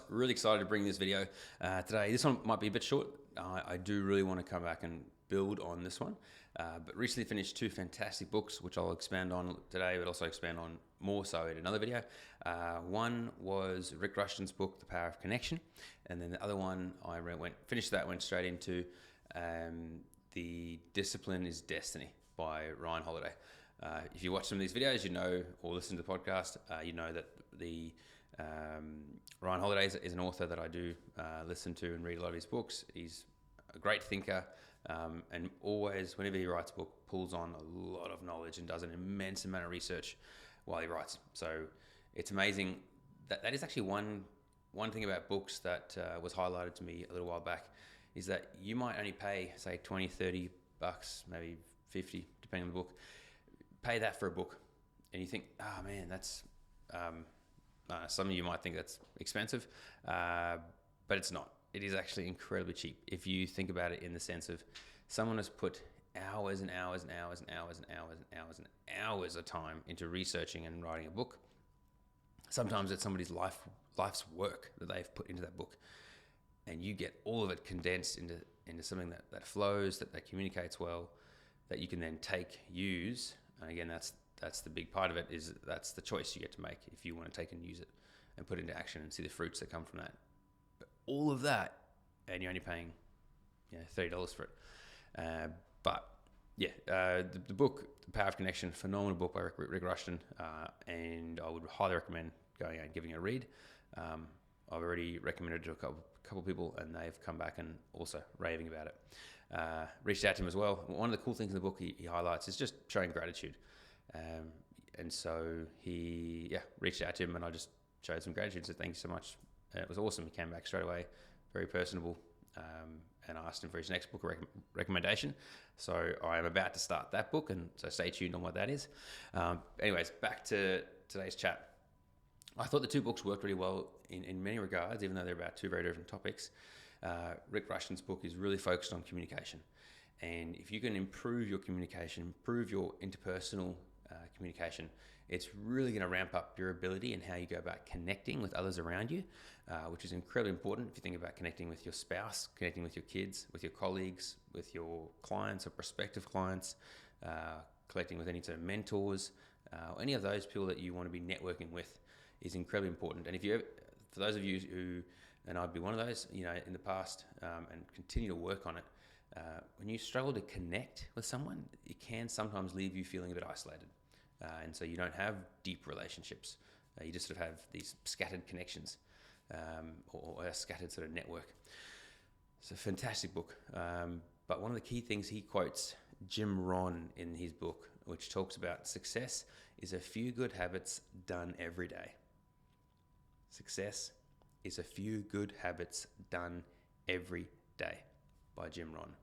Really excited to bring this video today. This one might be a bit short. I do really want to come back and build on this one, but recently finished two fantastic books, which I'll expand on today, but also expand on more so in another video. One was Rick Rushton's book, The Power of Connection, and then the other one went straight into The Discipline is Destiny by Ryan Holiday. If you watch some of these videos, you know, or listen to the podcast, you know that Ryan Holiday is an author that I do listen to and read a lot of his books. He's a great thinker, and always, whenever he writes a book, pulls on a lot of knowledge and does an immense amount of research while he writes. So it's amazing. That is actually one thing about books that was highlighted to me a little while back, is that you might only pay, say, 20, 30 bucks, maybe 50, depending on the book. Pay that for a book, and you think, oh man, that's some of you might think that's expensive, but it's not. It is actually incredibly cheap if you think about it in the sense of someone has put hours and hours and hours and hours and hours and hours and hours of time into researching and writing a book. Sometimes it's somebody's life's work that they've put into that book, and you get all of it condensed into something that flows, that communicates well, that you can then use. And again, that's the big part of it, is that's the choice you get to make if you want to take and use it and put it into action and see the fruits that come from that. But all of that, and you're only paying $30 for it. The book, The Power of Connection, phenomenal book by Rick Rushton, and I would highly recommend going out and giving it a read. I've already recommended it to a couple people, and they've come back and also raving about it. Reached out to him as well. One of the cool things in the book he highlights is just showing gratitude. And so he reached out to him, and I just showed some gratitude. So thank you so much. It was awesome. He came back straight away, very personable, and I asked him for his next book recommendation. So I am about to start that book, and so stay tuned on what that is. Anyways, back to today's chat. I thought the two books worked really well in many regards, even though they're about two very different topics. Rick Rushton's book is really focused on communication. And if you can improve your communication, improve your interpersonal communication, it's really going to ramp up your ability and how you go about connecting with others around you, which is incredibly important if you think about connecting with your spouse, connecting with your kids, with your colleagues, with your clients or prospective clients, connecting with any sort of mentors, any of those people that you want to be networking with is incredibly important. And for those of you who, and I'd be one of those, in the past, and continue to work on it, when you struggle to connect with someone, it can sometimes leave you feeling a bit isolated. And so you don't have deep relationships. You just sort of have these scattered connections, or a scattered sort of network. It's a fantastic book. But one of the key things he quotes Jim Rohn in his book, which talks about success is a few good habits done every day. Success is a few good habits done every day by Jim Rohn.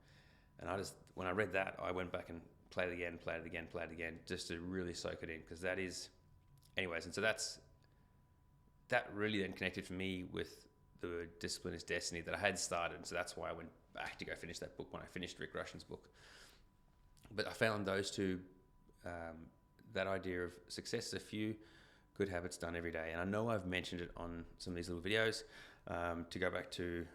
And when I read that, I went back and played it again, just to really soak it in, because that is, anyways. And so that really then connected for me with The Discipline is Destiny that I had started. And so that's why I went back to go finish that book when I finished Rick Rushton's book. But I found those two, that idea of success is a few good habits done every day. And I know I've mentioned it on some of these little videos. To go back to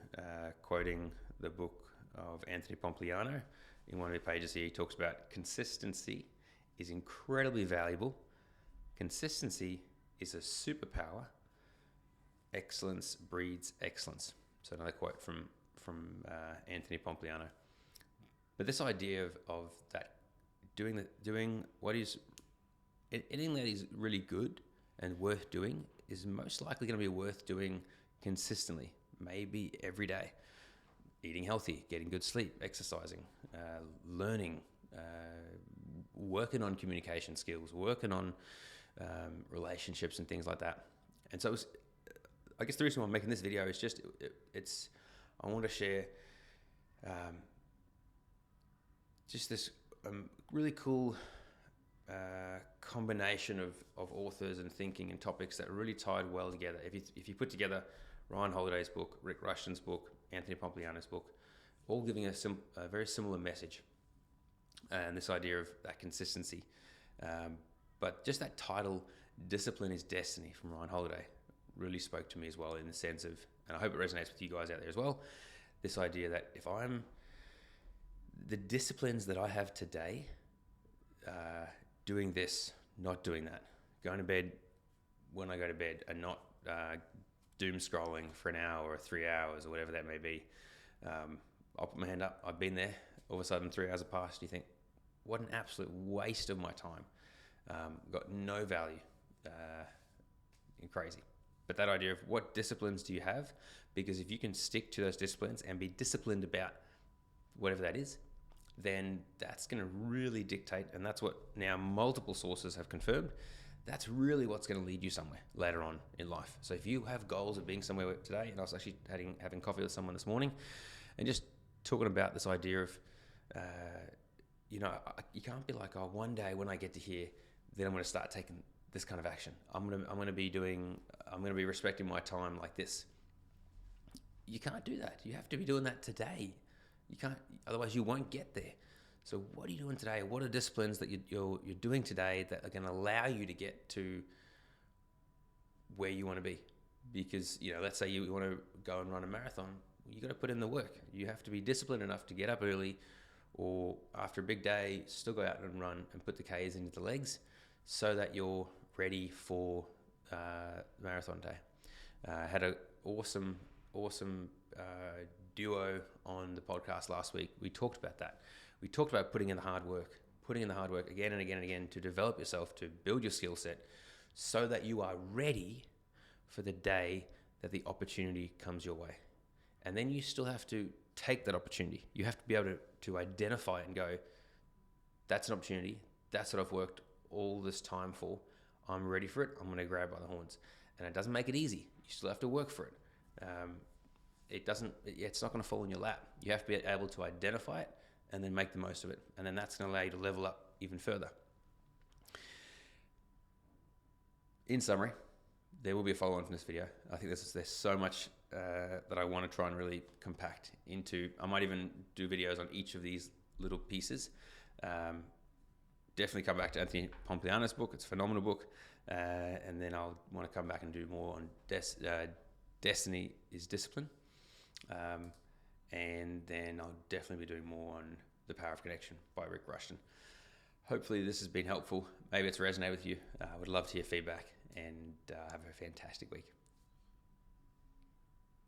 quoting the book of Anthony Pompliano, in one of the pages here, he talks about consistency is incredibly valuable. Consistency is a superpower. Excellence breeds excellence. So another quote from Anthony Pompliano. But this idea of that doing what is anything that is really good and worth doing is most likely going to be worth doing consistently, maybe every day. Eating healthy, getting good sleep, exercising, learning, working on communication skills, working on relationships and things like that. And so I guess the reason why I'm making this video is just, I want to share just this really cool combination of authors and thinking and topics that really tied well together. If you put together Ryan Holiday's book, Rick Rushton's book, Anthony Pompliano's book, all giving a very similar message, and this idea of that consistency. But just that title, Discipline is Destiny, from Ryan Holiday, really spoke to me as well, in the sense of, and I hope it resonates with you guys out there as well, this idea that if I'm, the disciplines that I have today, doing this, not doing that, going to bed when I go to bed, and not doom scrolling for an hour or 3 hours or whatever that may be. I'll put my hand up. I've been there. All of a sudden, 3 hours have passed. You think, what an absolute waste of my time. Got no value. Crazy. But that idea of what disciplines do you have? Because if you can stick to those disciplines and be disciplined about whatever that is, then that's going to really dictate, and that's what now multiple sources have confirmed, that's really what's going to lead you somewhere later on in life. So if you have goals of being somewhere today, and I was actually having coffee with someone this morning and just talking about this idea of, you can't be like, oh, one day when I get to here, then I'm going to start taking this kind of action. I'm going to be respecting my time like this. You can't do that. You have to be doing that today. You can't, otherwise you won't get there. So what are you doing today? What are disciplines that you're doing today that are going to allow you to get to where you want to be? Because, let's say you want to go and run a marathon, you got to put in the work. You have to be disciplined enough to get up early, or after a big day, still go out and run and put the Ks into the legs so that you're ready for marathon day. Had an awesome duo on the podcast last week. We talked about that. We talked about putting in the hard work again and again and again to develop yourself, to build your skill set so that you are ready for the day that the opportunity comes your way. And then you still have to take that opportunity. You have to be able to identify it and go, that's an opportunity. That's what I've worked all this time for. I'm ready for it. I'm going to grab by the horns. And it doesn't make it easy. You still have to work for it. It's not going to fall in your lap. You have to be able to identify it and then make the most of it. And then that's going to allow you to level up even further. In summary, there will be a follow-on from this video. I think there's so much that I want to try and really compact into. I might even do videos on each of these little pieces. Definitely come back to Anthony Pompliano's book. It's a phenomenal book. And then I'll want to come back and do more on Destiny is Discipline. And then I'll definitely be doing more on The Power of Connection by Rick Rushton. Hopefully this has been helpful. Maybe it's resonated with you. I would love to hear feedback, and have a fantastic week.